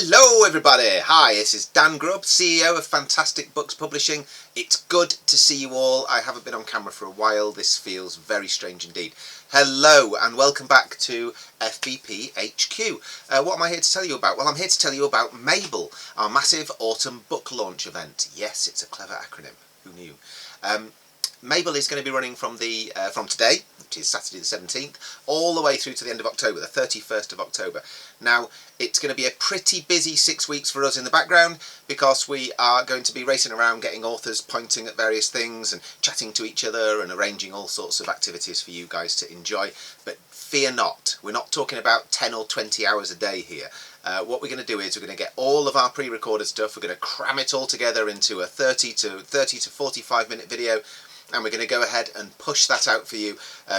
Hello everybody! Hi, this is Dan Grubb, CEO of Fantastic Books Publishing. It's good to see you all. I haven't been on camera for a while. This feels very strange indeed. Hello and welcome back to FBP HQ. What am I here to tell you about? Well, I'm here to tell you about M.A.B.L.E, our massive autumn book launch event. Yes, it's a clever acronym. Who knew? M.A.B.L.E is going to be running from today, which is Saturday the 17th, all the way through to the end of October, the 31st of October. Now, it's going to be a pretty busy 6 weeks for us in the background because we are going to be racing around getting authors pointing at various things and chatting to each other and arranging all sorts of activities for you guys to enjoy. But fear not, we're not talking about 10 or 20 hours a day here. What we're going to do is we're going to get all of our pre-recorded stuff, we're going to cram it all together into a 30 to 45 minute video, and we're going to go ahead and push that out for you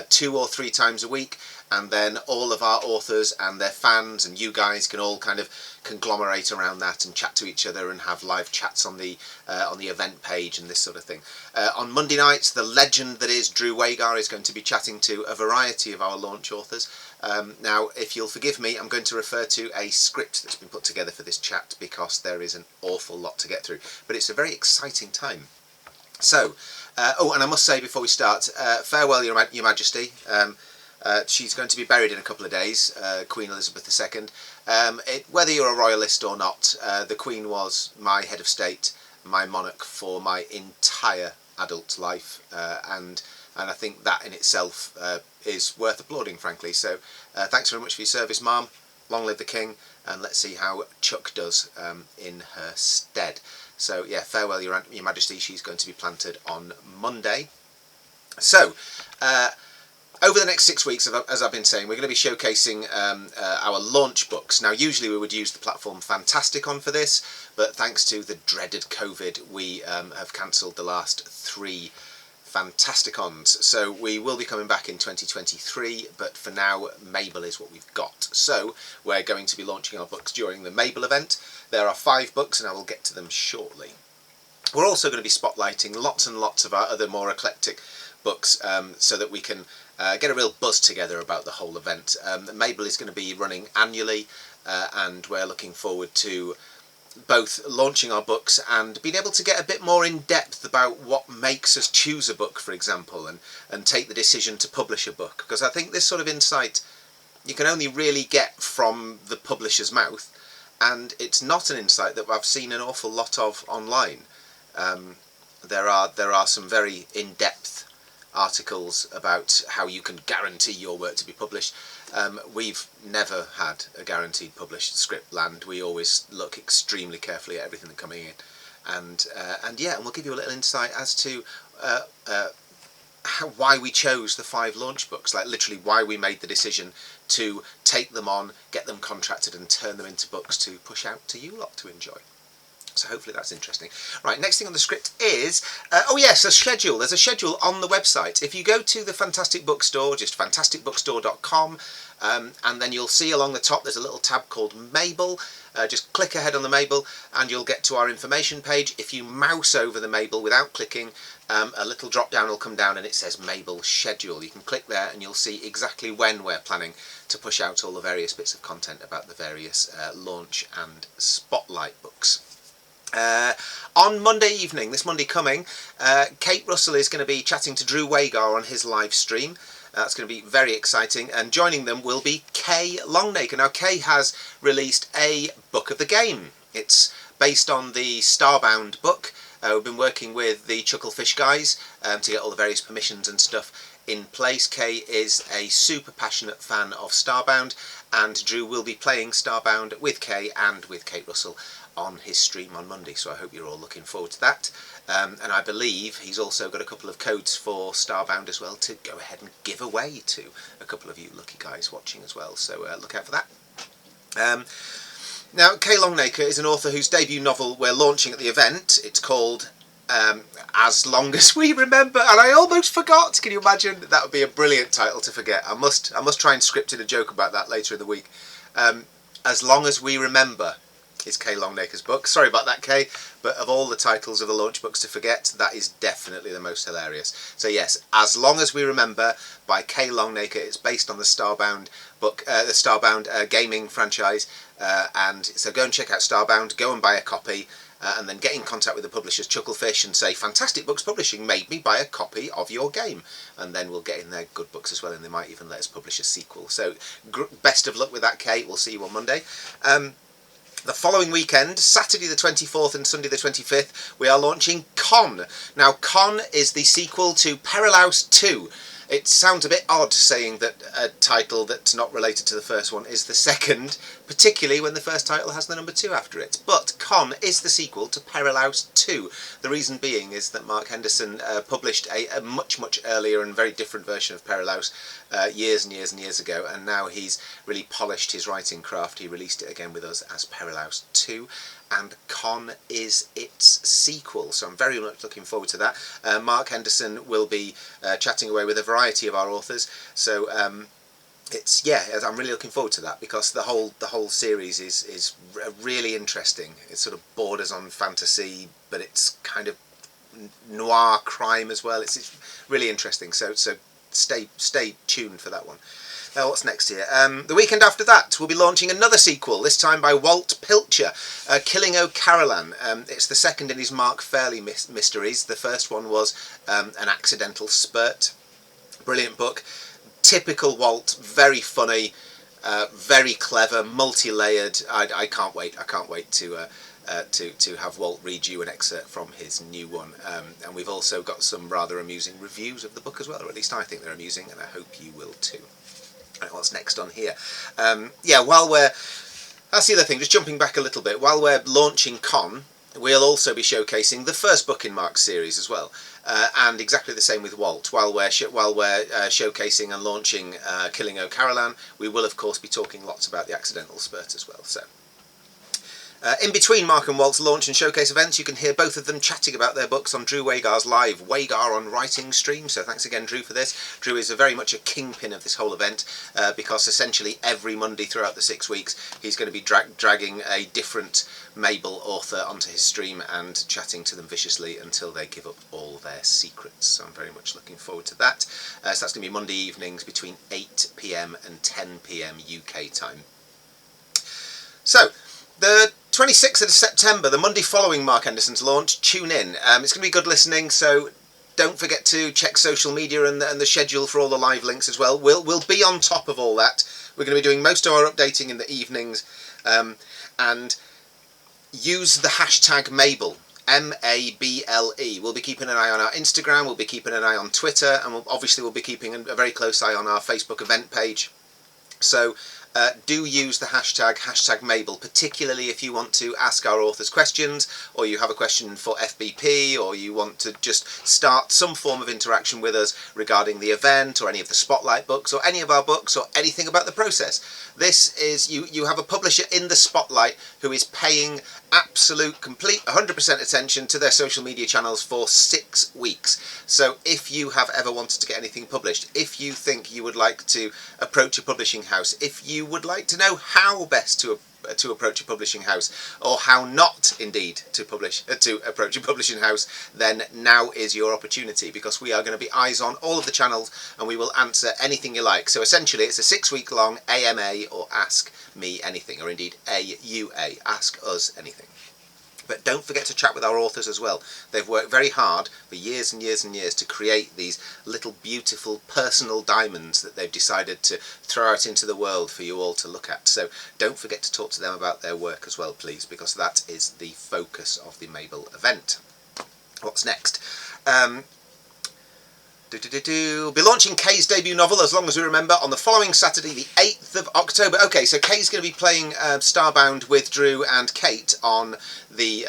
2 or 3 times a week, and then all of our authors and their fans and you guys can all kind of conglomerate around that and chat to each other and have live chats on the event page and this sort of thing. On Monday nights, the legend that is Drew Wagar is going to be chatting to a variety of our launch authors. Now, if you'll forgive me, I'm going to refer to a script that's been put together for this chat because there is an awful lot to get through, but it's a very exciting time. So, oh, and I must say before we start, farewell Your Majesty. She's going to be buried in a couple of days, Queen Elizabeth II. Whether you're a royalist or not, the Queen was my head of state, my monarch for my entire adult life, and I think that in itself is worth applauding, frankly. So thanks very much for your service, Ma'am. Long live the King, and let's see how Chuck does in her stead. So yeah, farewell Your Majesty, she's going to be planted on Monday. So, over the next 6 weeks, as I've been saying, we're going to be showcasing our launch books. Now, usually we would use the platform Fantasticon for this, but thanks to the dreaded COVID, we have cancelled the last 3 Fantasticons. So we will be coming back in 2023, but for now, M.A.B.L.E is what we've got. So we're going to be launching our books during the M.A.B.L.E event. There are 5 books, and I will get to them shortly. We're also going to be spotlighting lots and lots of our other more eclectic books so that we can get a real buzz together about the whole event. M.A.B.L.E is going to be running annually, and we're looking forward to both launching our books and being able to get a bit more in depth about what makes us choose a book, for example, and take the decision to publish a book. Because I think this sort of insight you can only really get from the publisher's mouth, and it's not an insight that I've seen an awful lot of online. There are some very in-depth articles about how you can guarantee your work to be published. We've never had a guaranteed published script land. We always look extremely carefully at everything that's coming in, and yeah, and we'll give you a little insight as to why we chose the 5 launch books, like literally why we made the decision to take them on, get them contracted and turn them into books to push out to you lot to enjoy. So hopefully that's interesting. Right, next thing on the script is, oh yes, a schedule. There's a schedule on the website. If you go to the Fantastic Bookstore, just fantasticbookstore.com, and then you'll see along the top there's a little tab called M.A.B.L.E. Just click ahead on the M.A.B.L.E. and you'll get to our information page. If you mouse over the M.A.B.L.E. without clicking, a little drop down will come down and it says M.A.B.L.E. schedule. You can click there and you'll see exactly when we're planning to push out all the various bits of content about the various launch and spotlight books. On Monday evening, this Monday coming, Kate Russell is going to be chatting to Drew Wagar on his live stream. That's going to be very exciting, and joining them will be Kay Longacre. Now, Kay has released a book of the game. It's based on the Starbound book. We've been working with the Chucklefish guys to get all the various permissions and stuff in place. Kay is a super passionate fan of Starbound, and Drew will be playing Starbound with Kay and with Kate Russell on his stream on Monday, so I hope you're all looking forward to that. And I believe he's also got a couple of codes for Starbound as well to go ahead and give away to a couple of you lucky guys watching as well, so look out for that. Now, Kay Longacre is an author whose debut novel we're launching at the event. It's called As Long As We Remember, and I almost forgot. Can you imagine? That would be a brilliant title to forget. I must try and script in a joke about that later in the week. As Long As We Remember is Kay Longacre's book. Sorry about that, Kay, but of all the titles of the launch books to forget, that is definitely the most hilarious. So yes, As Long As We Remember by Kay Longacre. It's based on the Starbound book, the Starbound gaming franchise, and so go and check out Starbound, go and buy a copy, and then get in contact with the publishers Chucklefish and say, Fantastic Books Publishing made me buy a copy of your game, and then we'll get in their good books as well, and they might even let us publish a sequel. So best of luck with that, Kate. We'll see you on Monday. The following weekend, Saturday the 24th and Sunday the 25th, we are launching Con. Now, Con is the sequel to Perilaus 2. It sounds a bit odd saying that a title that's not related to the first one is the second, particularly when the first title has the number 2 after it. But Con is the sequel to Perilaus 2. The reason being is that Mark Henderson published a much earlier and very different version of Perilaus years and years ago, and now he's really polished his writing craft. He released it again with us as Perilaus 2. And Con is its sequel, so I'm very much looking forward to that. Mark Henderson will be chatting away with a variety of our authors, so I'm really looking forward to that, because the whole series is really interesting. It sort of borders on fantasy, but it's kind of noir crime as well. It's really interesting. So stay tuned for that one. Now, what's next here? The weekend after that, we'll be launching another sequel, this time by Walt Pilcher, Killing O'Carolan. It's the second in his Mark Fairley mysteries. The first one was An Accidental Spurt. Brilliant book. Typical Walt, very funny, very clever, multi-layered. I can't wait. I can't wait to have Walt read you an excerpt from his new one. And we've also got some rather amusing reviews of the book as well, or at least I think they're amusing, and I hope you will too. Right, what's next on here? That's the other thing, just jumping back a little bit, while we're launching Con, we'll also be showcasing the first book in Mark's series as well, and exactly the same with Walt. While we're showcasing and launching Killing O'Carolan, we will of course be talking lots about The Accidental Spurt as well. So in between Mark and Walt's launch and showcase events, you can hear both of them chatting about their books on Drew Wagar's live Wagar on Writing stream. So thanks again, Drew, for this. Drew is very much a kingpin of this whole event, because essentially every Monday throughout the 6 weeks he's going to be dragging a different M.A.B.L.E author onto his stream and chatting to them viciously until they give up all their secrets. So I'm very much looking forward to that. So that's going to be Monday evenings between 8 PM and 10 PM UK time. So the 26th of September, the Monday following Mark Henderson's launch, tune in. It's going to be good listening, so don't forget to check social media and the schedule for all the live links as well. We'll be on top of all that. We're going to be doing most of our updating in the evenings, and use the hashtag M.A.B.L.E. M.A.B.L.E. We'll be keeping an eye on our Instagram, we'll be keeping an eye on Twitter, and we'll be keeping a very close eye on our Facebook event page. So do use the hashtag M.A.B.L.E, particularly if you want to ask our authors questions, or you have a question for FBP, or you want to just start some form of interaction with us regarding the event, or any of the Spotlight books, or any of our books, or anything about the process. This is, you have a publisher in the Spotlight who is paying absolute, complete, 100% attention to their social media channels for 6 weeks. So if you have ever wanted to get anything published, if you think you would like to approach a publishing house, if you would like to know how best to approach a publishing house, or how not indeed to approach a publishing house, then now is your opportunity, because we are going to be eyes on all of the channels and we will answer anything you like. So essentially it's a 6-week long AMA, or Ask Me Anything, or indeed AUA, Ask Us Anything. But don't forget to chat with our authors as well. They've worked very hard for years and years and years to create these little beautiful personal diamonds that they've decided to throw out into the world for you all to look at. So don't forget to talk to them about their work as well, please, because that is the focus of the M.A.B.L.E event. What's next? We'll be launching Kay's debut novel, As Long As We Remember, on the following Saturday, the 8th of October. Okay, so Kay's going to be playing Starbound with Drew and Kate on the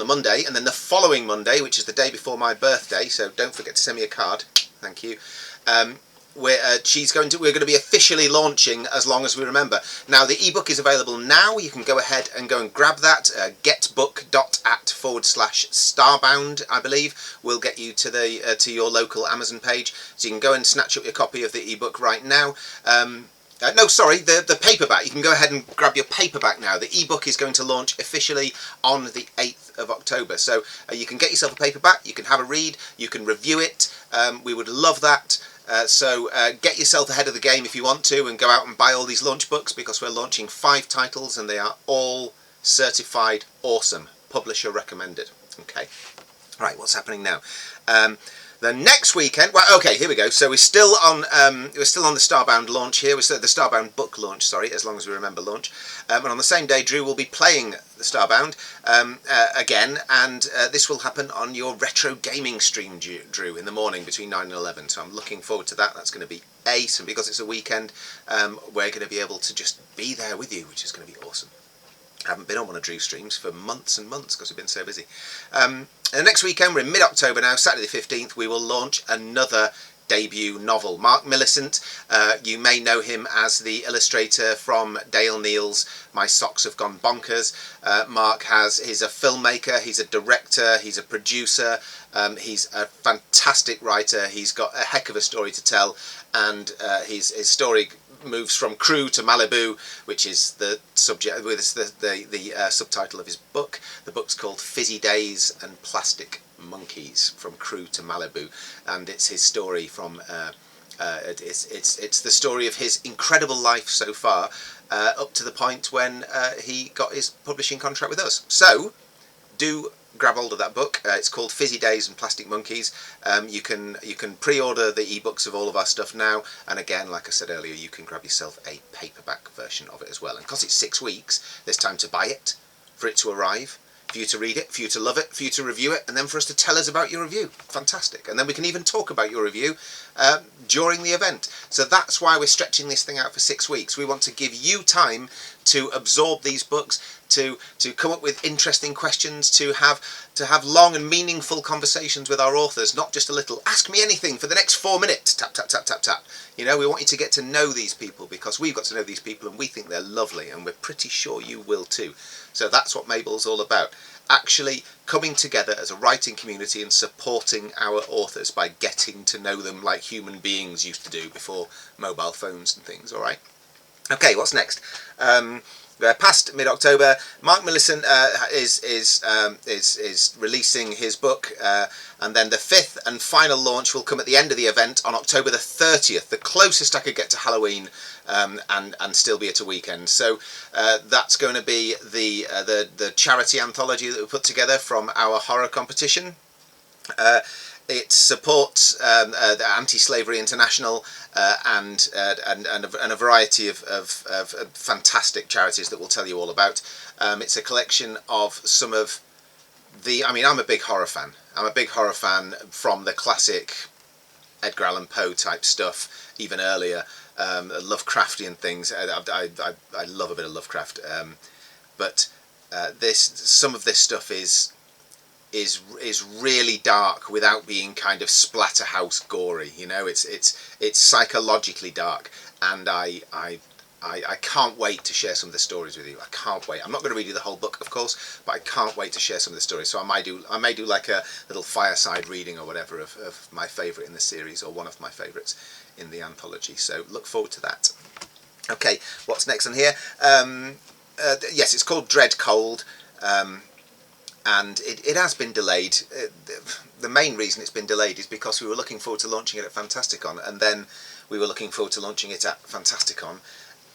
Monday, and then the following Monday, which is the day before my birthday, so don't forget to send me a card, thank you, we're going to be officially launching As Long As We Remember. Now the ebook is available now. You can go ahead and grab that. getbook.at/starbound, I believe, will get you to your local Amazon page, so you can go and snatch up your copy of the ebook right now. No, sorry, the paperback. You can go ahead and grab your paperback now. The ebook is going to launch officially on the 8th of October. So you can get yourself a paperback, you can have a read, you can review it. We would love that. So get yourself ahead of the game if you want to, and go out and buy all these launch books, because we're launching 5 titles and they are all certified awesome, publisher recommended. Okay, right, what's happening now? The next weekend, well, okay, here we go. So we're still on the Starbound launch here. We're still the Starbound book launch, sorry, as long as we remember launch. And on the same day, Drew will be playing the Starbound again, and this will happen on your retro gaming stream, Drew, in the morning between 9 and 11. So I'm looking forward to that. That's going to be ace, and because it's a weekend, we're going to be able to just be there with you, which is going to be awesome. I haven't been on one of Drew's streams for months and months because we've been so busy. The next weekend, we're in mid-October now, Saturday the 15th, we will launch another debut novel. Mark Millicent, you may know him as the illustrator from Dale Neal's My Socks Have Gone Bonkers. Mark he's a filmmaker, he's a director, he's a producer, he's a fantastic writer, he's got a heck of a story to tell, and his story moves from Crew to Malibu, which is the subject with the subtitle of his book. The book's called Fizzy Days and Plastic Monkeys, from Crew to Malibu, and it's his story from it's the story of his incredible life so far, up to the point when he got his publishing contract with us. So do grab hold of that book. It's called Fizzy Days and Plastic Monkeys. You can pre-order the ebooks of all of our stuff now, and again, like I said earlier, you can grab yourself a paperback version of it as well. And because it's 6 weeks, there's time to buy it, for it to arrive, for you to read it, for you to love it, for you to review it, and then for us to tell us about your review. Fantastic. And then we can even talk about your review during the event. So that's why we're stretching this thing out for 6 weeks. We want to give you time to absorb these books, to come up with interesting questions, to have long and meaningful conversations with our authors, not just a little ask me anything for the next 4 minutes, tap tap tap tap tap. You know, we want you to get to know these people, because we've got to know these people and we think they're lovely, and we're pretty sure you will too. So that's what M.A.B.L.E's all about, actually coming together as a writing community and supporting our authors by getting to know them like human beings used to do before mobile phones and things. All right. Okay, what's next? Past mid-October, Mark Millicent is releasing his book, and then the 5th and final launch will come at the end of the event on October the 30th, the closest I could get to Halloween, and still be at a weekend. So that's going to be the charity anthology that we put together from our horror competition. It supports the Anti-Slavery International and a variety of fantastic charities that we'll tell you all about. It's a collection of some of the... I mean, I'm a big horror fan. I'm a big horror fan from the classic Edgar Allan Poe type stuff, even earlier, Lovecraftian things. I love a bit of Lovecraft, but some of this stuff is really dark without being kind of splatterhouse gory. You know, it's psychologically dark, and I can't wait to share some of the stories with you. I can't wait. I'm not going to read you the whole book, of course, but I can't wait to share some of the stories. So I may do like a little fireside reading or whatever of my favourite in the series, or one of my favourites in the anthology. So look forward to that. Okay, what's next on here? Yes, it's called Dread Cold. And it has been delayed. The main reason it's been delayed is because we were looking forward to launching it at Fantasticon, and then we were looking forward to launching it at Fantasticon,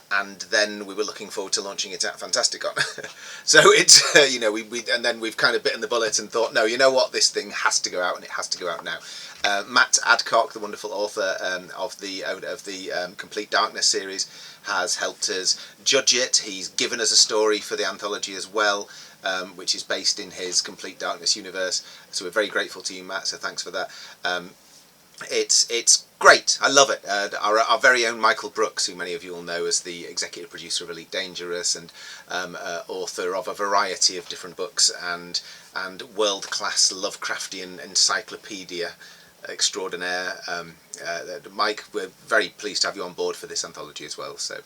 and then we were looking forward to launching it at Fantasticon. So it's you know, and then we've kind of bitten the bullet and thought, no, you know what, this thing has to go out, and it has to go out now. Matt Adcock, the wonderful author of the Complete Darkness series, has helped us judge it. He's given us a story for the anthology as well, which is based in his Complete Darkness universe. So we're very grateful to you, Matt, so thanks for that. It's great. I love it. Our very own Michael Brooks, who many of you will know as the executive producer of Elite Dangerous and author of a variety of different books and world-class Lovecraftian encyclopedia extraordinaire. Mike, we're very pleased to have you on board for this anthology as well. So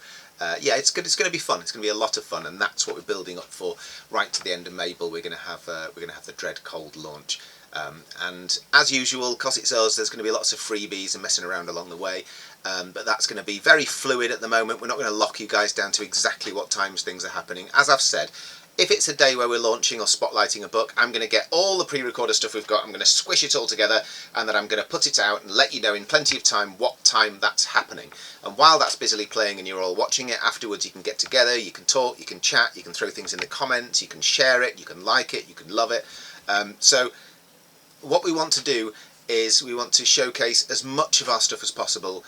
yeah, it's good. It's going to be fun. It's going to be a lot of fun, and that's what we're building up for. Right to the end of M.A.B.L.E, we're going to have the Dread Cold launch. And as usual, because it's us, there's going to be lots of freebies and messing around along the way, but that's going to be very fluid at the moment. We're not going to lock you guys down to exactly what times things are happening. As I've said, if it's a day where we're launching or spotlighting a book, I'm going to get all the pre-recorded stuff we've got, I'm going to squish it all together, and then I'm going to put it out and let you know in plenty of time what time that's happening. And while that's busily playing and you're all watching it, afterwards you can get together, you can talk, you can chat, you can throw things in the comments, you can share it, you can like it, you can love it. So what we want to do is we want to showcase as much of our stuff as possible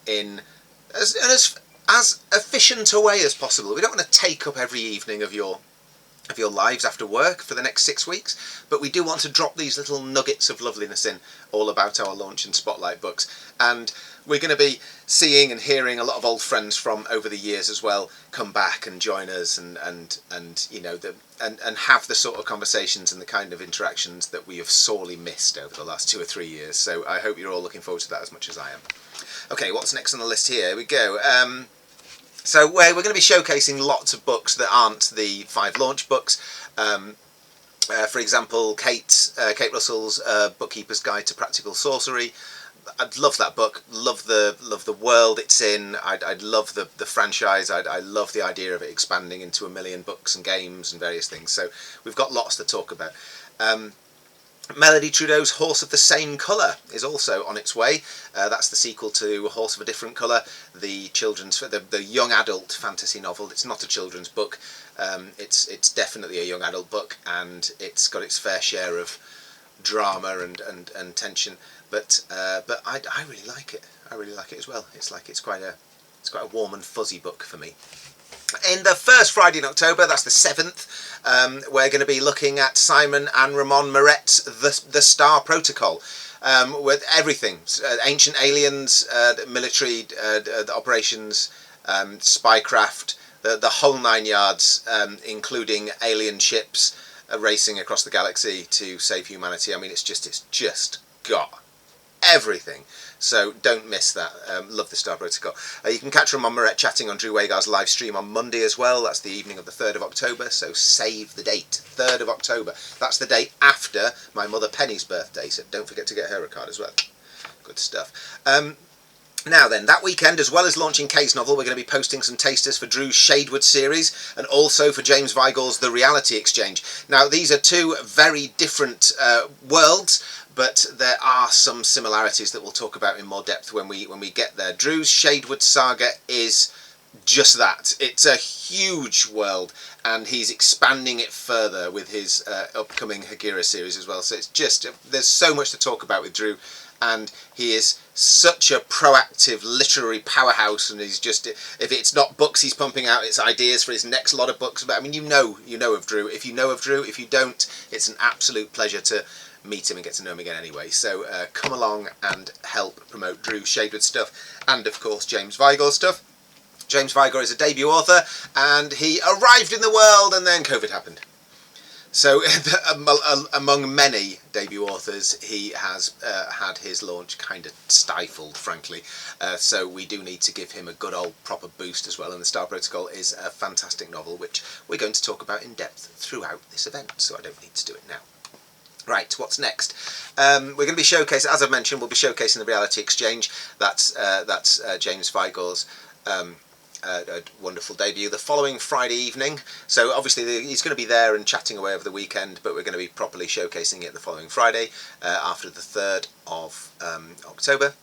in as efficient a way as possible. We don't want to take up every evening of your lives after work for the next 6 weeks, but we do want to drop these little nuggets of loveliness in all about our launch and spotlight books. And we're going to be seeing and hearing a lot of old friends from over the years as well come back and join us, and you know, and have the sort of conversations and the kind of interactions that we have sorely missed over the last 2 or 3 years. So I hope you're all looking forward to that as much as I am. Okay, what's next on the list here? Here we go. So we're going to be showcasing lots of books that aren't the 5 launch books. For example, Kate Russell's Bookkeeper's Guide to Practical Sorcery. I'd love that book. Love the world it's in. I love the franchise. I love the idea of it expanding into 1 million books and games and various things. So we've got lots to talk about. Melody Trudeau's Horse of the Same Colour is also on its way. That's the sequel to Horse of a Different Colour, the young adult fantasy novel. It's not a children's book. It's definitely a young adult book, and it's got its fair share of drama and tension. But I really like it. I really like it as well. It's quite a warm and fuzzy book for me. In the first Friday in October, that's the 7th, we're going to be looking at Simon and Ramon Moret's The Star Protocol, with everything, ancient aliens, military operations, spycraft, the whole 9 yards, including alien ships racing across the galaxy to save humanity. I mean, it's just got everything. So don't miss that. Love the Star Protocol. You can catch Ramon Moret chatting on Drew Wagar's live stream on Monday as well. That's the evening of the 3rd of October, so save the date. 3rd of October. That's the day after my mother Penny's birthday, so don't forget to get her a card as well. Good stuff. Now then, that weekend, as well as launching Kay's novel, we're going to be posting some tasters for Drew's Shadewood series, and also for James Vigor's The Reality Exchange. Now, these are 2 very different worlds, but there are some similarities that we'll talk about in more depth when we get there. Drew's Shadewood saga is just that. It's a huge world, and he's expanding it further with his upcoming Hagira series as well. So it's just, there's so much to talk about with Drew, and he is such a proactive literary powerhouse, and he's just, if it's not books he's pumping out, it's ideas for his next lot of books. But I mean, you know of Drew. If you know of Drew, if you don't, it's an absolute pleasure to meet him and get to know him again anyway. So come along and help promote Drew's Shadewood stuff, and of course James Vigor's stuff. James Vigor is a debut author, and he arrived in the world and then COVID happened. So among many debut authors, he has had his launch kind of stifled, frankly. So we do need to give him a good old proper boost as well. And The Star Protocol is a fantastic novel, which we're going to talk about in depth throughout this event, so I don't need to do it now. Right, what's next? We're going to be showcasing, as I've mentioned, we'll be showcasing The Reality Exchange. That's James Vigor's a wonderful debut the following Friday evening. So obviously he's going to be there and chatting away over the weekend, but we're going to be properly showcasing it the following Friday, after the 3rd of October.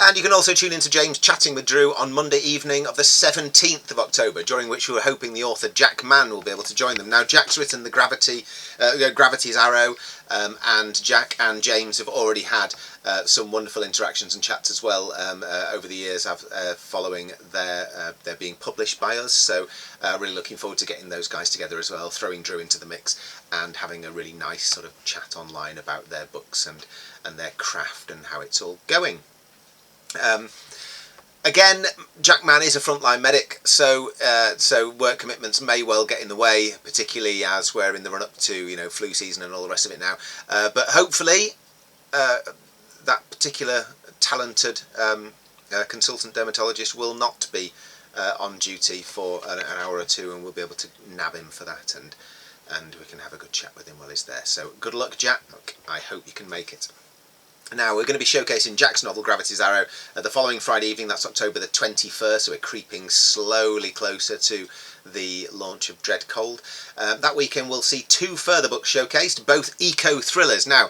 And you can also tune in to James chatting with Drew on Monday evening of the 17th of October, during which we were hoping the author Jack Mann will be able to join them. Now, Jack's written the Gravity's Arrow, and Jack and James have already had some wonderful interactions and chats as well over the years following their being published by us. So really looking forward to getting those guys together as well, throwing Drew into the mix and having a really nice sort of chat online about their books and their craft and how it's all going. Again, Jack Mann is a frontline medic, so work commitments may well get in the way, particularly as we're in the run-up to flu season and all the rest of it now. But hopefully, that particular talented consultant dermatologist will not be on duty for an hour or two, and we'll be able to nab him for that, and we can have a good chat with him while he's there. So good luck, Jack. I hope you can make it. Now, we're going to be showcasing Jack's novel Gravity's Arrow the following Friday evening. That's October the 21st, so we're creeping slowly closer to the launch of Dread Cold. That weekend we'll see 2 further books showcased, both eco-thrillers. Now,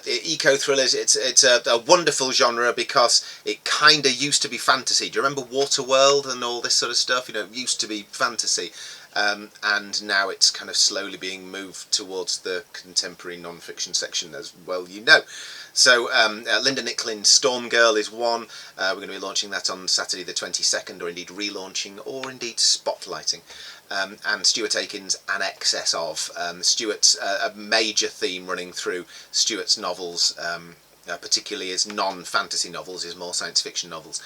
eco-thrillers, it's a wonderful genre because it kind of used to be fantasy. Do you remember Waterworld and all this sort of stuff? You know, it used to be fantasy. And now it's kind of slowly being moved towards the contemporary non-fiction section, as well you know. So Linda Nicklin's Storm Girl is one. We're going to be launching that on Saturday the 22nd, or indeed relaunching, or indeed spotlighting. And Stuart Aiken's An Excess Of. Stuart's a major theme running through Stuart's novels, particularly his non-fantasy novels, his more science fiction novels,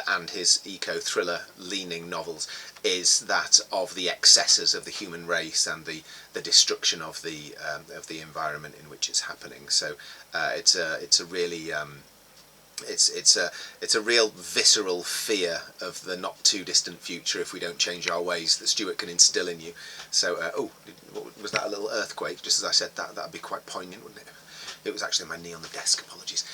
and his eco-thriller leaning novels, is that of the excesses of the human race and the destruction of the environment in which it's happening. So it's a really it's a real visceral fear of the not too distant future if we don't change our ways that Stuart can instill in you. So oh, was that a little earthquake? Just as I said that, that'd be quite poignant, wouldn't it? It was actually my knee on the desk. Apologies.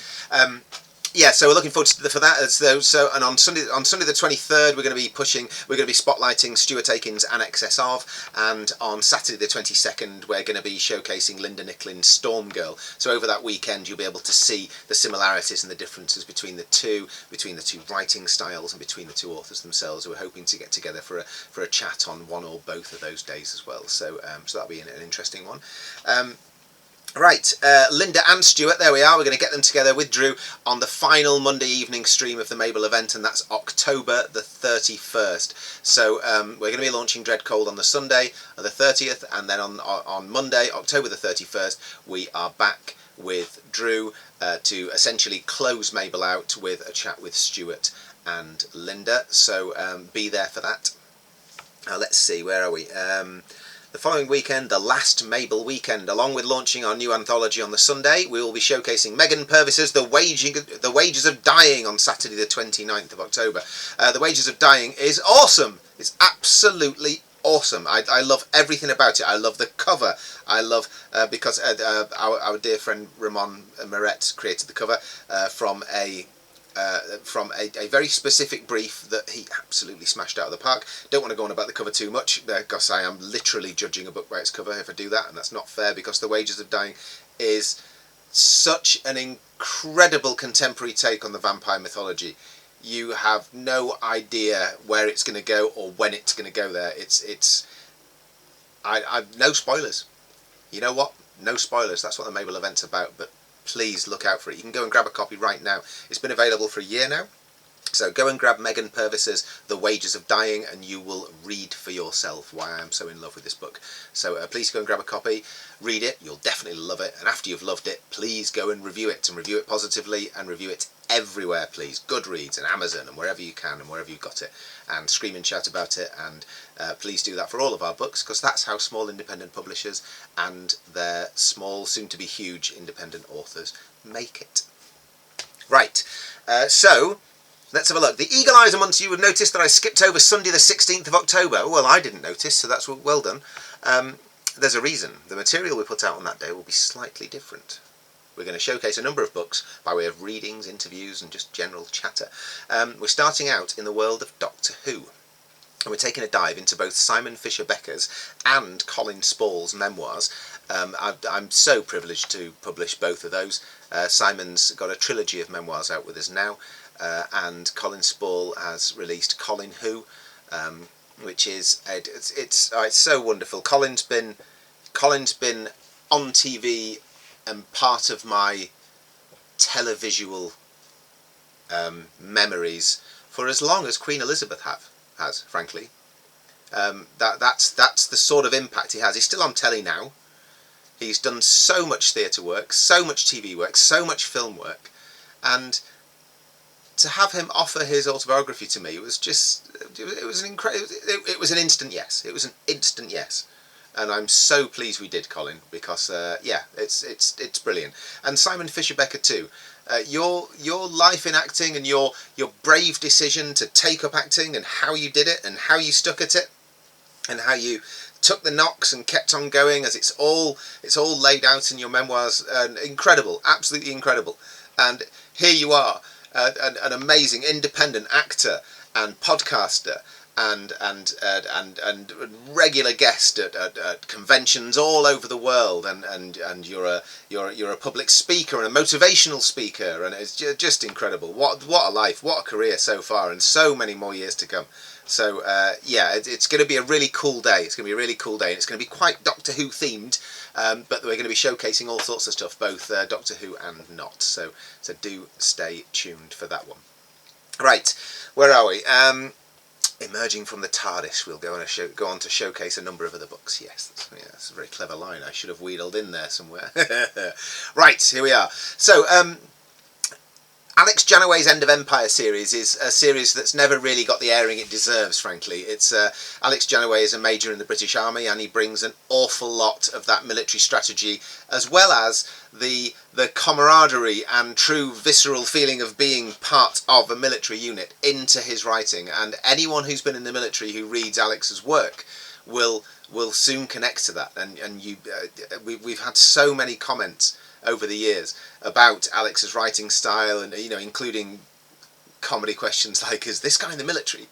Yeah, so we're looking forward for that. So, and on Sunday the 23rd, we're going to be spotlighting Stuart Aiken's An Excess Of, and on Saturday the 22nd, we're going to be showcasing Linda Nicklin's Storm Girl. So over that weekend, you'll be able to see the similarities and the differences between the two writing styles, and between the 2 authors themselves. So we're hoping to get together for a chat on one or both of those days as well. So so that'll be an interesting one. Right, Linda and Stuart, there we are. We're going to get them together with Drew on the final Monday evening stream of the M.A.B.L.E event, and that's October the 31st. So we're going to be launching Dread Cold on the Sunday, the 30th, and then on Monday, October the 31st, we are back with Drew to essentially close M.A.B.L.E out with a chat with Stuart and Linda. So be there for that. Let's see, where are we? The following weekend, the last M.A.B.L.E weekend, along with launching our new anthology on the Sunday, we will be showcasing Megan Purvis's The Wages of Dying on Saturday the 29th of October. The Wages of Dying is awesome. It's absolutely awesome. I love everything about it. I love the cover. I love, because our dear friend Ramon Moret created the cover from a very specific brief that he absolutely smashed out of the park. Don't want to go on about the cover too much, because I am literally judging a book by its cover if I do that, and that's not fair, because The Wages of Dying is such an incredible contemporary take on the vampire mythology. You have no idea where it's going to go or when it's going to go there. No spoilers. You know what? No spoilers. That's what the M.A.B.L.E event's about, but please look out for it. You can go and grab a copy right now. It's been available for a year now. So go and grab Megan Purvis's The Wages of Dying, and you will read for yourself why I am so in love with this book. So please go and grab a copy, read it, you'll definitely love it, and after you've loved it, please go and review it positively, and review it everywhere, please. Goodreads and Amazon and wherever you can and wherever you've got it, and scream and shout about it, and please do that for all of our books, because that's how small independent publishers and their small, soon-to-be huge independent authors make it. Right, so let's have a look. The Eagle Eyes amongst you would notice that I skipped over Sunday the 16th of October. Well, I didn't notice, so that's well done. There's a reason. The material we put out on that day will be slightly different. We're going to showcase a number of books by way of readings, interviews, and just general chatter. We're starting out in the world of Doctor Who. And we're taking a dive into both Simon Fisher-Becker's and Colin Spall's memoirs. I'm so privileged to publish both of those. Simon's got a trilogy of memoirs out with us now, and Colin Spall has released Colin Who, which is it's so wonderful. Colin's been on TV and part of my televisual memories for as long as Queen Elizabeth has, frankly. That's the sort of impact he has. He's still on telly now. He's done so much theatre work, so much TV work, so much film work, and to have him offer his autobiography to me was just, it was an incredible, it was an instant yes. It was an instant yes. And I'm so pleased we did, Colin, because yeah, it's brilliant. And Simon Fisher-Becker too. Your life in acting and your brave decision to take up acting, and how you did it and how you stuck at it, and how you took the knocks and kept on going, as it's all laid out in your memoirs. Incredible, absolutely incredible. And here you are, an amazing independent actor and podcaster and regular guest at conventions all over the world, and you're a public speaker and a motivational speaker, and it's just incredible. What a life, what a career so far, and so many more years to come. So yeah, it's going to be a really cool day. It's going to be a really cool day, and it's going to be quite Doctor Who themed. But we're going to be showcasing all sorts of stuff, both Doctor Who and not. So do stay tuned for that one. Right, where are we? Emerging from the TARDIS, we'll go on to showcase a number of other books. Yes, that's a very clever line. I should have wheedled in there somewhere. Right, here we are. So, Alex Janaway's End of Empire series is a series that's never really got the airing it deserves, frankly. It's Alex Janaway is a major in the British Army, and he brings an awful lot of that military strategy, as well as the camaraderie and true visceral feeling of being part of a military unit into his writing. And anyone who's been in the military who reads Alex's work will soon connect to that. And we've had so many comments over the years about Alex's writing style, and including comedy questions like, "Is this guy in the military?"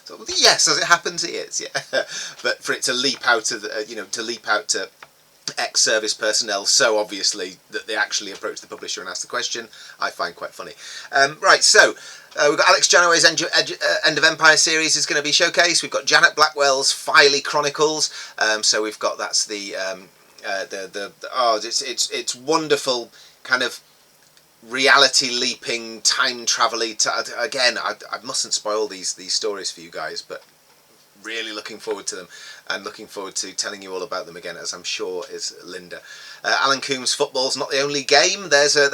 So, yes, as it happens, he is. Yeah, but for it to leap out of to ex-service personnel so obviously that they actually approach the publisher and ask the question, I find quite funny. Right, so we've got Alex Janaway's End of Empire series is going to be showcased. We've got Janet Blackwell's Filey Chronicles. So we've got it's wonderful kind of reality leaping, time travel-y. Again, I mustn't spoil these stories for you guys, but really looking forward to them, and looking forward to telling you all about them again, as I'm sure is Linda. Alan Coombs' Football's Not the Only Game. There's one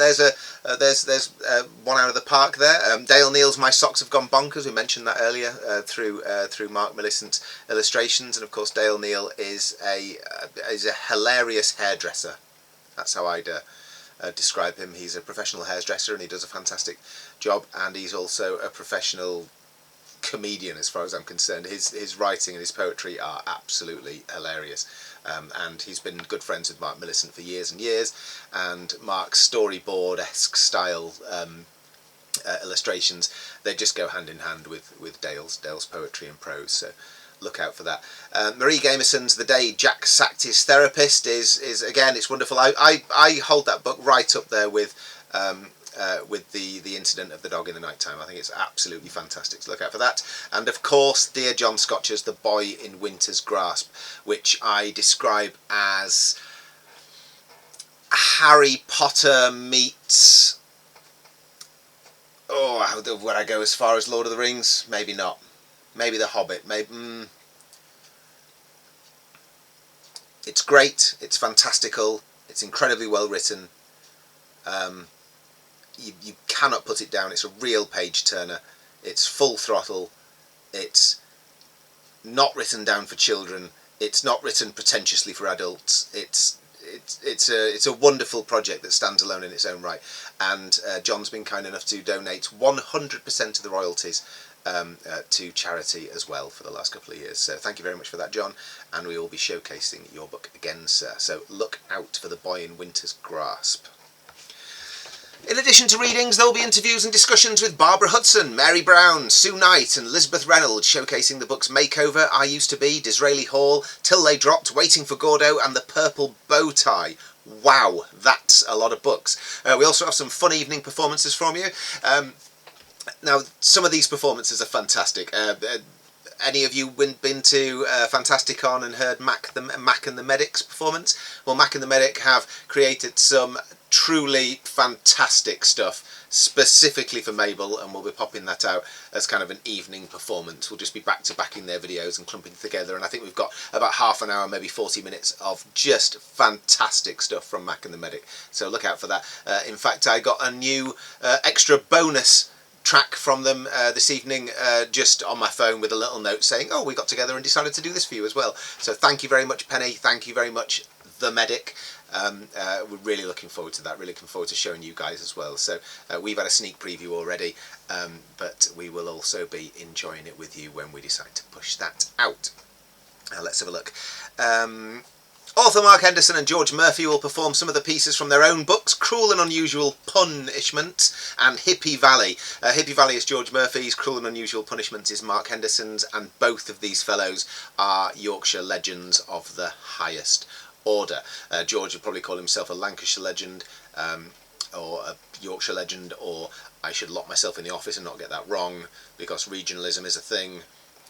out of the park there. Dale Neal's My Socks Have Gone Bonkers. We mentioned that earlier through Mark Millicent's illustrations, and of course Dale Neal is a hilarious hairdresser. That's how I'd describe him. He's a professional hairdresser, and he does a fantastic job, and he's also a professional comedian as far as I'm concerned. His writing and his poetry are absolutely hilarious, and he's been good friends with Mark Millicent for years and years, and Mark's storyboard-esque style illustrations, they just go hand in hand with Dale's poetry and prose, so look out for that. Marie Gameson's The Day Jack Sacked His Therapist is again, it's wonderful. I hold that book right up there with the incident of the dog in the night time. I think it's absolutely fantastic, so look out for that. And of course, dear John Scotcher's The Boy in Winter's Grasp, which I describe as Harry Potter meets... would I go as far as Lord of the Rings? Maybe not. Maybe The Hobbit. It's great. It's fantastical. It's incredibly well written. You cannot put it down. It's a real page turner. It's full throttle. It's not written down for children. It's not written pretentiously for adults. It's a wonderful project that stands alone in its own right. And John's been kind enough to donate 100% of the royalties to charity as well for the last couple of years. So thank you very much for that, John. And we will be showcasing your book again, sir. So look out for The Boy in Winter's Grasp. In addition to readings, there will be interviews and discussions with Barbara Hudson, Mary Brown, Sue Knight and Elizabeth Reynolds, showcasing the books Makeover, I Used to Be, Disraeli Hall, Till They Dropped, Waiting for Gordo and The Purple Bow Tie. Wow, that's a lot of books. We also have some fun evening performances from you. Now, some of these performances are fantastic. Any of you been to Fantasticon and heard Mac and the Medic's performance? Well, Mac and the Medic have created some truly fantastic stuff specifically for M.A.B.L.E, and we'll be popping that out as kind of an evening performance. We'll just be back-to-backing their videos and clumping together, and I think we've got about half an hour, maybe 40 minutes of just fantastic stuff from Mac and the Medic, so look out for that. In fact, I got a new extra bonus track from them this evening just on my phone with a little note saying, oh, we got together and decided to do this for you as well. So thank you very much, Penny. Thank you very much, The Medic. We're really looking forward to that, really looking forward to showing you guys as well. So we've had a sneak preview already, but we will also be enjoying it with you when we decide to push that out. Let's have a look. Author Mark Henderson and George Murphy will perform some of the pieces from their own books, Cruel and Unusual Punishments and Hippie Valley. Hippie Valley is George Murphy's, Cruel and Unusual Punishments is Mark Henderson's, and both of these fellows are Yorkshire legends of the highest order. George would probably call himself a Lancashire legend, or a Yorkshire legend, or I should lock myself in the office and not get that wrong, because regionalism is a thing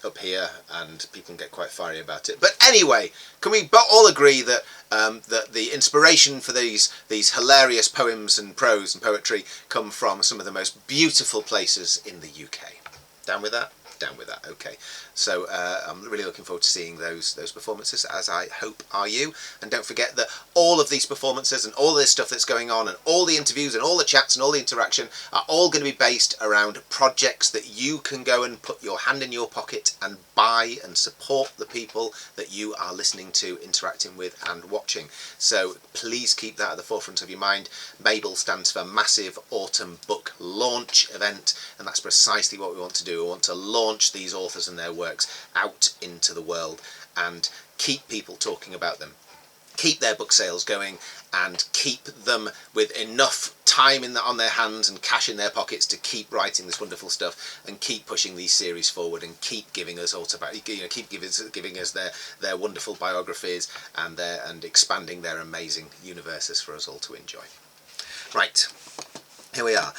up here and people can get quite fiery about it. But anyway, can we all agree that that the inspiration for these hilarious poems and prose and poetry come from some of the most beautiful places in the UK? Down with that? Down with that. Okay. So I'm really looking forward to seeing those performances, as I hope are you. And don't forget that all of these performances and all this stuff that's going on and all the interviews and all the chats and all the interaction are all going to be based around projects that you can go and put your hand in your pocket and buy and support the people that you are listening to, interacting with and watching. So please keep that at the forefront of your mind. M.A.B.L.E stands for Massive Autumn Book Launch Event, and that's precisely what we want to do. We want to launch these authors and their works out into the world and keep people talking about them, keep their book sales going, and keep them with enough time on their hands and cash in their pockets to keep writing this wonderful stuff and keep pushing these series forward and keep giving us keep giving us their wonderful biographies and expanding their amazing universes for us all to enjoy. Right, here we are.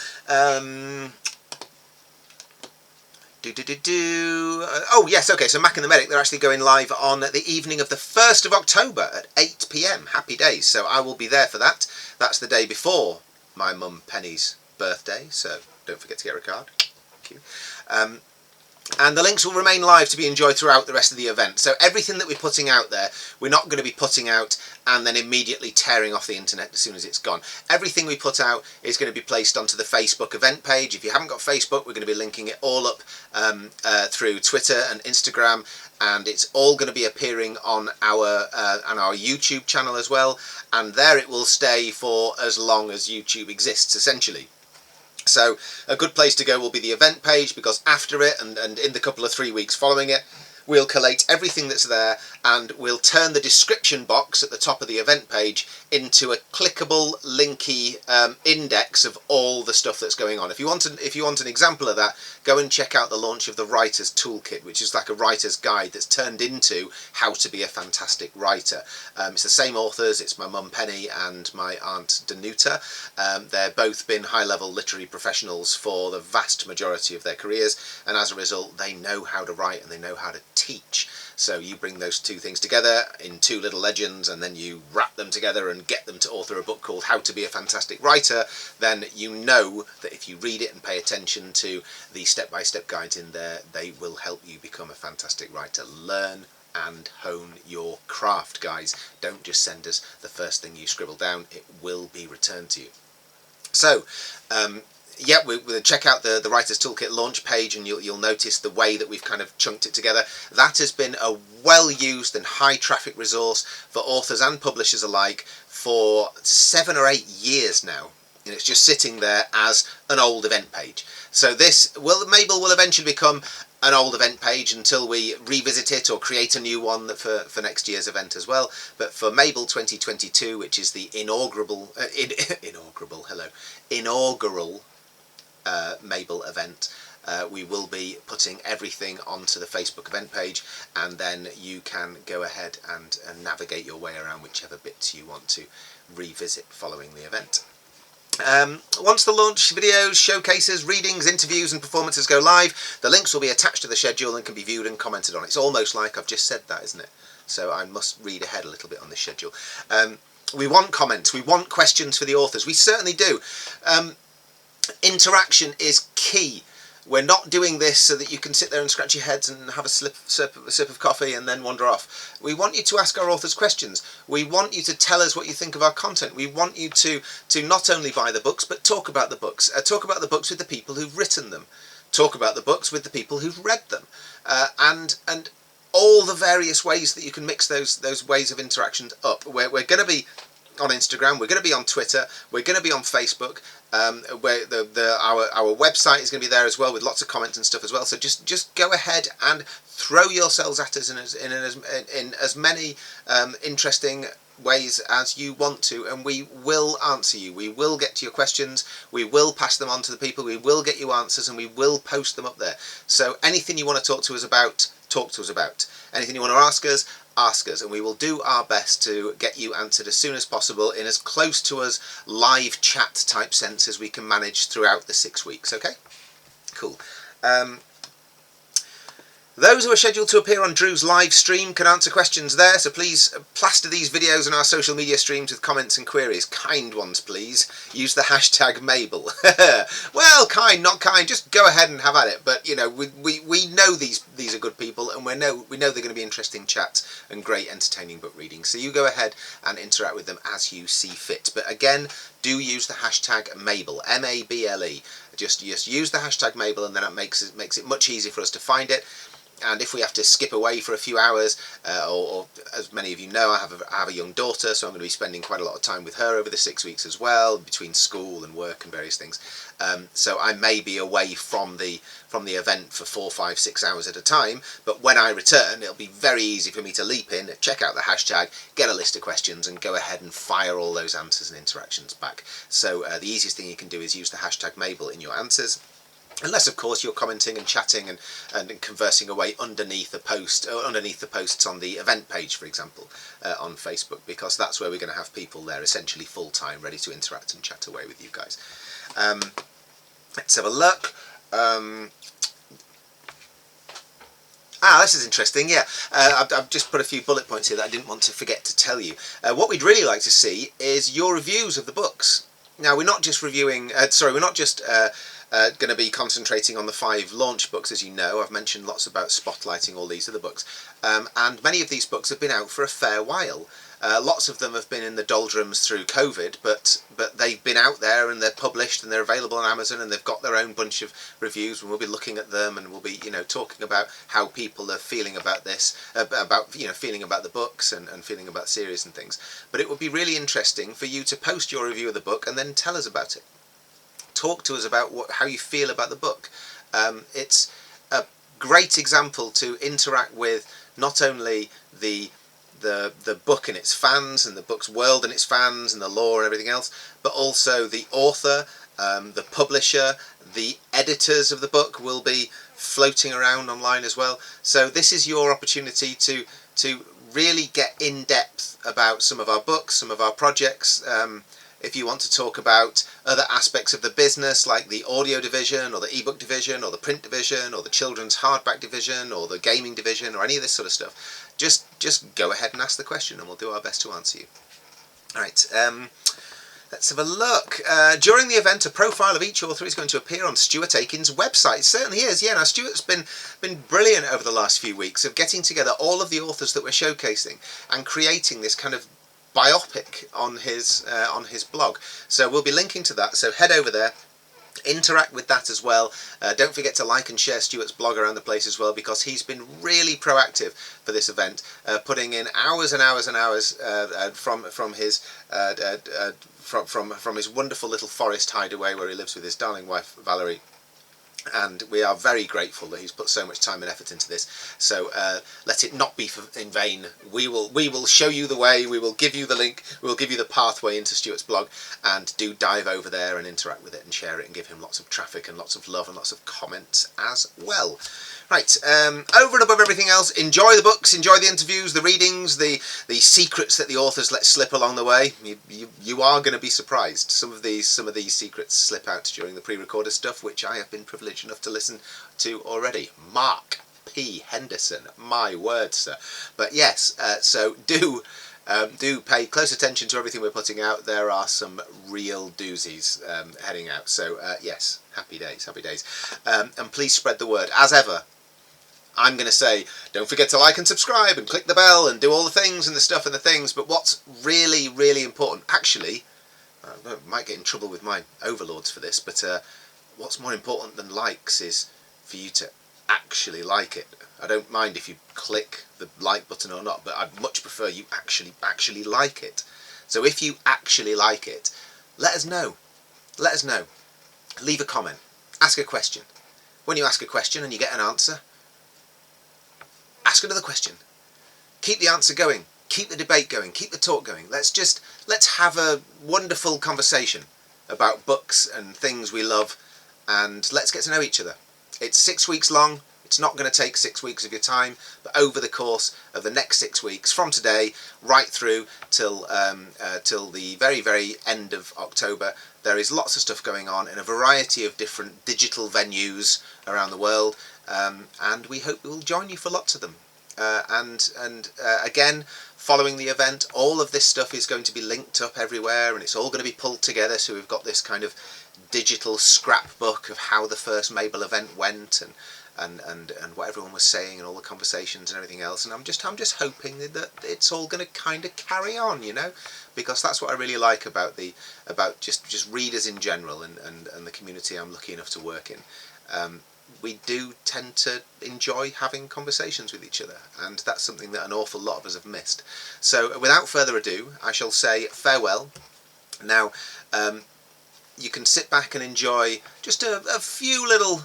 Oh yes, okay, so Mac and the Medic, they're actually going live on the evening of the 1st of October at 8 PM. Happy days. So I will be there for that. That's the day before my mum Penny's birthday, so don't forget to get her a card. Thank you. And the links will remain live to be enjoyed throughout the rest of the event. So everything that we're putting out there, we're not going to be putting out and then immediately tearing off the internet as soon as it's gone. Everything we put out is going to be placed onto the Facebook event page. If you haven't got Facebook, we're going to be linking it all up through Twitter and Instagram, and it's all going to be appearing on our YouTube channel as well, and there it will stay for as long as YouTube exists, essentially. So a good place to go will be the event page, because after it and in the couple of 3 weeks following it, we'll collate everything that's there and we'll turn the description box at the top of the event page into a clickable, linky index of all the stuff that's going on. If you want an example of that, go and check out the launch of the Writer's Toolkit, which is like a writer's guide that's turned into how to be a fantastic writer. It's the same authors. It's my mum Penny and my aunt Danuta. They've both been high-level literary professionals for the vast majority of their careers, and as a result they know how to write and they know how to teach. So you bring those two things together in two little legends and then you wrap them together and get them to author a book called How to Be a Fantastic Writer, then you know that if you read it and pay attention to the step-by-step guides in there, they will help you become a fantastic writer. Learn and hone your craft, guys. Don't just send us the first thing you scribble down. It will be returned to you. So yeah, we'll check out the Writer's Toolkit launch page and you'll notice the way that we've kind of chunked it together. That has been a well-used and high-traffic resource for authors and publishers alike for 7 or 8 years now. And it's just sitting there as an old event page. So this M.A.B.L.E will eventually become an old event page until we revisit it or create a new one for next year's event as well. But for M.A.B.L.E 2022, which is the inaugural M.A.B.L.E event, we will be putting everything onto the Facebook event page, and then you can go ahead and navigate your way around whichever bits you want to revisit following the event. Once the launch videos, showcases, readings, interviews and performances go live, the links will be attached to the schedule and can be viewed and commented on. It's almost like I've just said that, isn't it? So I must read ahead a little bit on this schedule. We want comments, we want questions for the authors, we certainly do. Interaction is key. We're not doing this so that you can sit there and scratch your heads and have a sip of coffee and then wander off. We want you to ask our authors questions. We want you to tell us what you think of our content. We want you to not only buy the books, but talk about the books. Talk about the books with the people who've written them. Talk about the books with the people who've read them. And all the various ways that you can mix those ways of interaction up. We're going to be on Instagram, we're going to be on Twitter, we're going to be on Facebook, where our website is going to be there as well with lots of comments and stuff as well. So just go ahead and throw yourselves at us in as many interesting ways as you want to, and we will answer you. We will get to your questions, we will pass them on to the people, we will get you answers, and we will post them up there. So anything you want to talk to us about, talk to us about. Anything you want to ask us, and we will do our best to get you answered as soon as possible in as close to us live chat type sense as we can manage throughout the 6 weeks. Okay, cool. Those who are scheduled to appear on Drew's live stream can answer questions there, so please plaster these videos and our social media streams with comments and queries. Kind ones, please. Use the hashtag M.A.B.L.E. Well, kind, not kind, just go ahead and have at it. But, you know, we know these are good people, and we know they're going to be interesting chats and great entertaining book reading. So you go ahead and interact with them as you see fit. But again, do use the hashtag M.A.B.L.E. M-A-B-L-E. Just use the hashtag M.A.B.L.E, and then it makes it much easier for us to find it. And if we have to skip away for a few hours, or as many of you know, I have a young daughter, so I'm going to be spending quite a lot of time with her over the 6 weeks as well, between school and work and various things. So I may be away from the event for 4, 5, 6 hours at a time, but when I return, it'll be very easy for me to leap in, check out the hashtag, get a list of questions, and go ahead and fire all those answers and interactions back. So the easiest thing you can do is use the hashtag M.A.B.L.E in your answers. Unless, of course, you're commenting and chatting and conversing away underneath the post, or underneath the posts on the event page, for example, on Facebook, because that's where we're going to have people there essentially full-time, ready to interact and chat away with you guys. Let's have a look. This is interesting, yeah. I've just put a few bullet points here that I didn't want to forget to tell you. What we'd really like to see is your reviews of the books. Now, we're not just reviewing, we're not just going to be concentrating on the 5 launch books, as you know. I've mentioned lots about spotlighting all these other books, and many of these books have been out for a fair while. Lots of them have been in the doldrums through COVID, but they've been out there and they're published and they're available on Amazon, and they've got their own bunch of reviews, and we'll be looking at them, and we'll be, you know, talking about how people are feeling about this, feeling about the books and feeling about series and things. But it would be really interesting for you to post your review of the book and then tell us about it. Talk to us about how you feel about the book. It's a great example to interact with not only the book and its fans, and the book's world and its fans, and the lore and everything else, but also the author, the publisher, the editors of the book will be floating around online as well. So this is your opportunity to really get in depth about some of our books, some of our projects. If you want to talk about other aspects of the business, like the audio division, or the ebook division, or the print division, or the children's hardback division, or the gaming division, or any of this sort of stuff, just go ahead and ask the question, and we'll do our best to answer you. Alright, let's have a look. During the event, a profile of each author is going to appear on Stuart Aiken's website. It certainly is, yeah. Now, Stuart's been brilliant over the last few weeks of getting together all of the authors that we're showcasing and creating this kind of biopic on his blog. So we'll be linking to that, so head over there, interact with that as well. Don't forget to like and share Stuart's blog around the place as well, because he's been really proactive for this event, putting in hours and hours and hours from his wonderful little forest hideaway where he lives with his darling wife Valerie. And we are very grateful that he's put so much time and effort into this. So let it not be in vain. We will show you the way. We will give you the link. We will give you the pathway into Stuart's blog, and do dive over there and interact with it and share it and give him lots of traffic and lots of love and lots of comments as well. Right, over and above everything else, enjoy the books, enjoy the interviews, the readings, the secrets that the authors let slip along the way. You are going to be surprised. Some of these secrets slip out during the pre-recorded stuff, which I have been privileged enough to listen to already. Mark P. Henderson, my word, sir. But yes, so do pay close attention to everything we're putting out. There are some real doozies heading out. So yes, happy days, happy days. And please spread the word. As ever, I'm going to say, don't forget to like and subscribe and click the bell and do all the things and the stuff and the things. But what's really, really important, actually, I might get in trouble with my overlords for this, but what's more important than likes is for you to actually like it. I don't mind if you click the like button or not, but I'd much prefer you actually like it. So if you actually like it, let us know. Let us know. Leave a comment. Ask a question. When you ask a question and you get an answer, ask another question. Keep the answer going. keep the debate going, keep the talk going. Let's have a wonderful conversation about books and things we love, and let's get to know each other. It's 6 weeks long. It's not going to take 6 weeks of your time, but over the course of the next 6 weeks, from today right through till the very, very end of October, there is lots of stuff going on in a variety of different digital venues around the world, and we hope we'll join you for lots of them. Again, following the event, all of this stuff is going to be linked up everywhere, and it's all going to be pulled together, so we've got this kind of digital scrapbook of how the first M.A.B.L.E event went, and what everyone was saying, and all the conversations and everything else. And I'm just hoping that it's all going to kind of carry on, because that's what I really like about just readers in general, and the community I'm lucky enough to work in. We do tend to enjoy having conversations with each other, and that's something that an awful lot of us have missed. So without further ado, I shall say farewell. Now, you can sit back and enjoy just a few little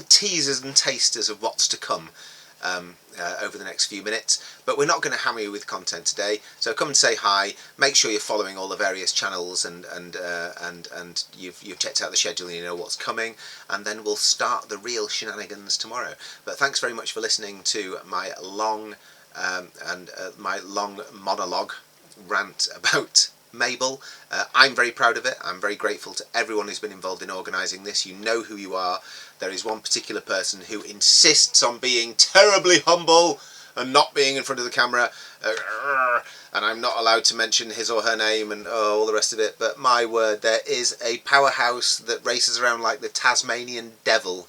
teasers and tasters of what's to come over the next few minutes, but we're not going to hammer you with content today. So come and say hi. Make sure you're following all the various channels, and you've checked out the schedule and you know what's coming, and then we'll start the real shenanigans tomorrow. But thanks very much for listening to my long monologue rant about M.A.B.L.E. I'm very proud of it. I'm very grateful to everyone who's been involved in organising this. You know who you are. There is one particular person who insists on being terribly humble and not being in front of the camera, and I'm not allowed to mention his or her name and all the rest of it, but my word, there is a powerhouse that races around like the Tasmanian devil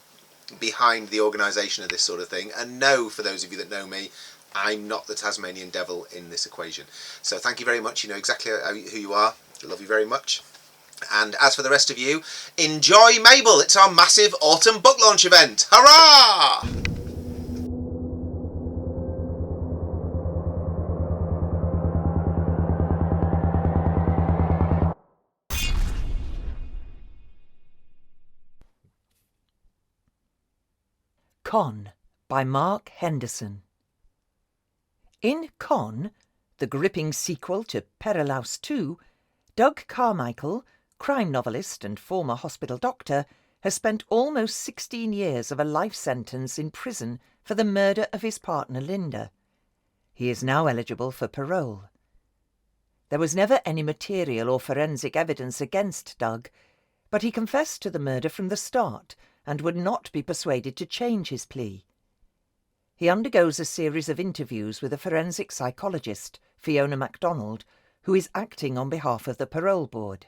behind the organisation of this sort of thing. And no, for those of you that know me, I'm not the Tasmanian devil in this equation. So thank you very much. You know exactly who you are. I love you very much. And as for the rest of you, enjoy M.A.B.L.E. It's our massive autumn book launch event. Hurrah! Con by Mark Henderson. In Con, the gripping sequel to Perelaus II, Doug Carmichael, crime novelist and former hospital doctor, has spent almost 16 years of a life sentence in prison for the murder of his partner Linda. He is now eligible for parole. There was never any material or forensic evidence against Doug, but he confessed to the murder from the start and would not be persuaded to change his plea. He undergoes a series of interviews with a forensic psychologist, Fiona MacDonald, who is acting on behalf of the parole board.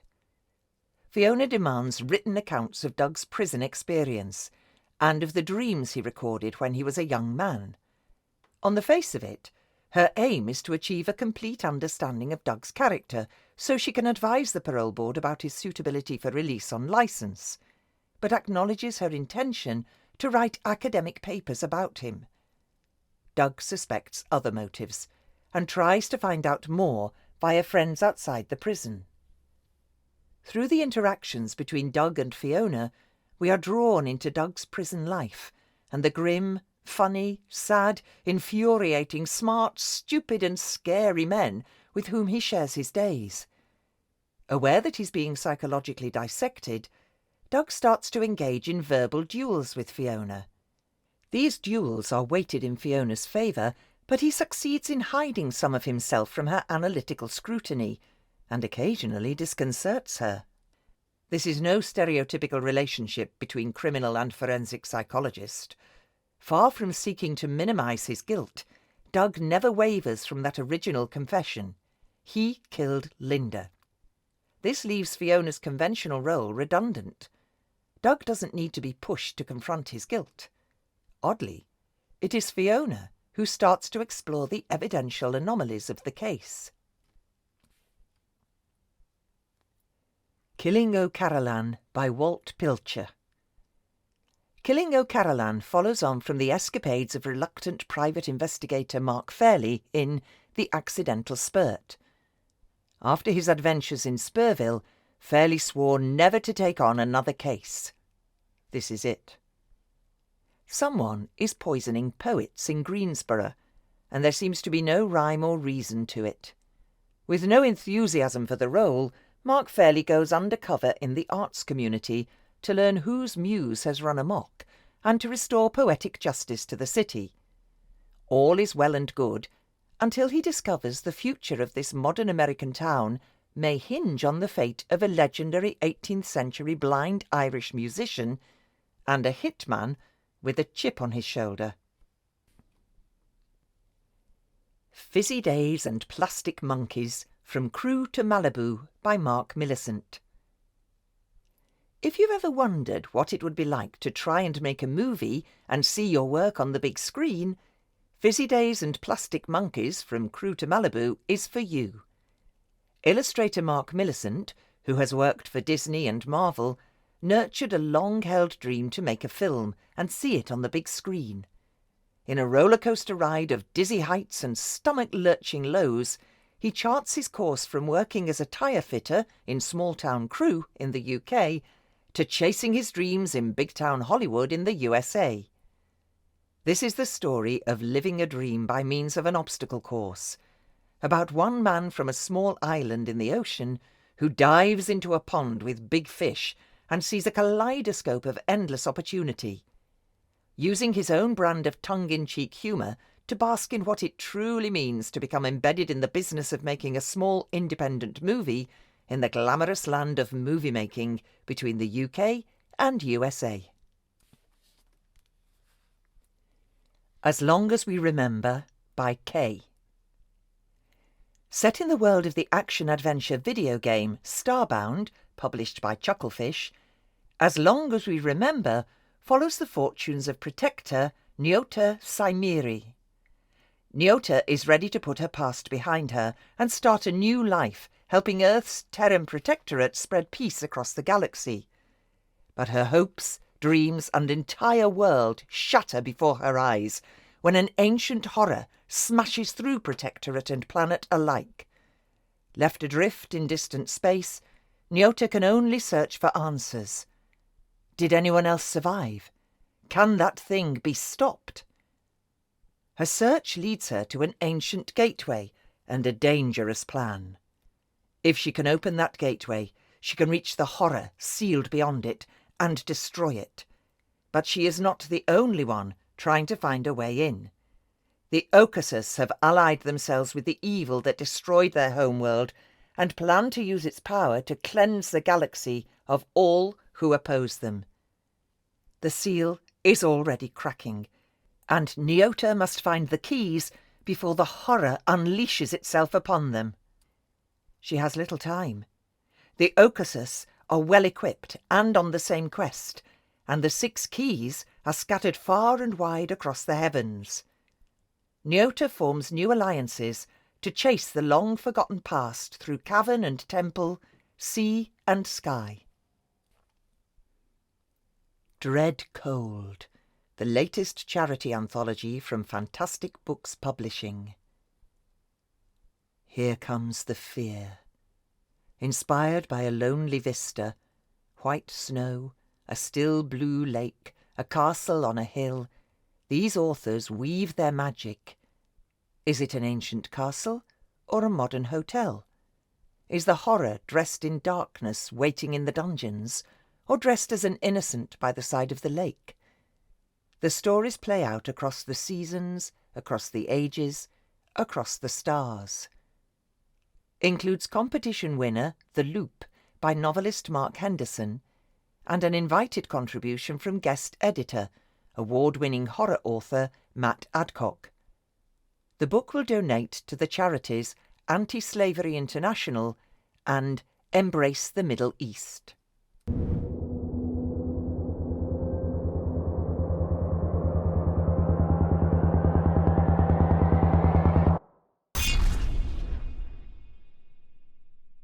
Fiona demands written accounts of Doug's prison experience and of the dreams he recorded when he was a young man. On the face of it, her aim is to achieve a complete understanding of Doug's character so she can advise the parole board about his suitability for release on licence, but acknowledges her intention to write academic papers about him. Doug suspects other motives and tries to find out more via friends outside the prison. Through the interactions between Doug and Fiona, we are drawn into Doug's prison life and the grim, funny, sad, infuriating, smart, stupid and scary men with whom he shares his days. Aware that he's being psychologically dissected, Doug starts to engage in verbal duels with Fiona. These duels are weighted in Fiona's favour, but he succeeds in hiding some of himself from her analytical scrutiny, and occasionally disconcerts her. This is no stereotypical relationship between criminal and forensic psychologist. Far from seeking to minimise his guilt, Doug never wavers from that original confession. He killed Linda. This leaves Fiona's conventional role redundant. Doug doesn't need to be pushed to confront his guilt. Oddly, it is Fiona who starts to explore the evidential anomalies of the case. Killing O'Carolan by Walt Pilcher. Killing O'Carolan follows on from the escapades of reluctant private investigator Mark Fairley in The Accidental Spurt. After his adventures in Spurville, Fairley swore never to take on another case. This is it. Someone is poisoning poets in Greensboro, and there seems to be no rhyme or reason to it. With no enthusiasm for the role, Mark fairly goes undercover in the arts community to learn whose muse has run amok and to restore poetic justice to the city. All is well and good until he discovers the future of this modern American town may hinge on the fate of a legendary 18th century blind Irish musician and a hitman with a chip on his shoulder. Fizzy Days and Plastic Monkeys, From Crewe to Malibu by Mark Millicent. If you've ever wondered what it would be like to try and make a movie and see your work on the big screen, Fizzy Days and Plastic Monkeys, From Crewe to Malibu is for you. Illustrator Mark Millicent, who has worked for Disney and Marvel, nurtured a long-held dream to make a film and see it on the big screen. In a rollercoaster ride of dizzy heights and stomach-lurching lows, he charts his course from working as a tyre fitter in small-town Crewe in the UK to chasing his dreams in big-town Hollywood in the USA. This is the story of living a dream by means of an obstacle course, about one man from a small island in the ocean who dives into a pond with big fish and sees a kaleidoscope of endless opportunity. Using his own brand of tongue-in-cheek humour to bask in what it truly means to become embedded in the business of making a small independent movie in the glamorous land of movie-making between the UK and USA. As Long as We Remember by Kay. Set in the world of the action-adventure video game Starbound, published by Chucklefish, As Long as We Remember follows the fortunes of Protector Nyota Saimiri. Nyota is ready to put her past behind her and start a new life, helping Earth's Terran Protectorate spread peace across the galaxy. But her hopes, dreams, and entire world shatter before her eyes when an ancient horror smashes through Protectorate and planet alike. Left adrift in distant space, Nyota can only search for answers. Did anyone else survive? Can that thing be stopped? Her search leads her to an ancient gateway and a dangerous plan. If she can open that gateway, she can reach the horror sealed beyond it and destroy it. But she is not the only one trying to find a way in. The Occasus have allied themselves with the evil that destroyed their homeworld and plan to use its power to cleanse the galaxy of all who oppose them. The seal is already cracking, and Nyota must find the keys before the horror unleashes itself upon them. She has little time. The Occasus are well equipped and on the same quest, and the 6 keys are scattered far and wide across the heavens. Nyota forms new alliances to chase the long-forgotten past through cavern and temple, sea and sky. Dread Cold, the latest charity anthology from Fantastic Books Publishing. Here comes the fear. Inspired by a lonely vista, white snow, a still blue lake, a castle on a hill, these authors weave their magic. Is it an ancient castle or a modern hotel? Is the horror dressed in darkness waiting in the dungeons, or dressed as an innocent by the side of the lake? The stories play out across the seasons, across the ages, across the stars. Includes competition winner The Loop by novelist Mark Henderson, and an invited contribution from guest editor, award-winning horror author Matt Adcock. The book will donate to the charities Anti-Slavery International and Embrace the Middle East.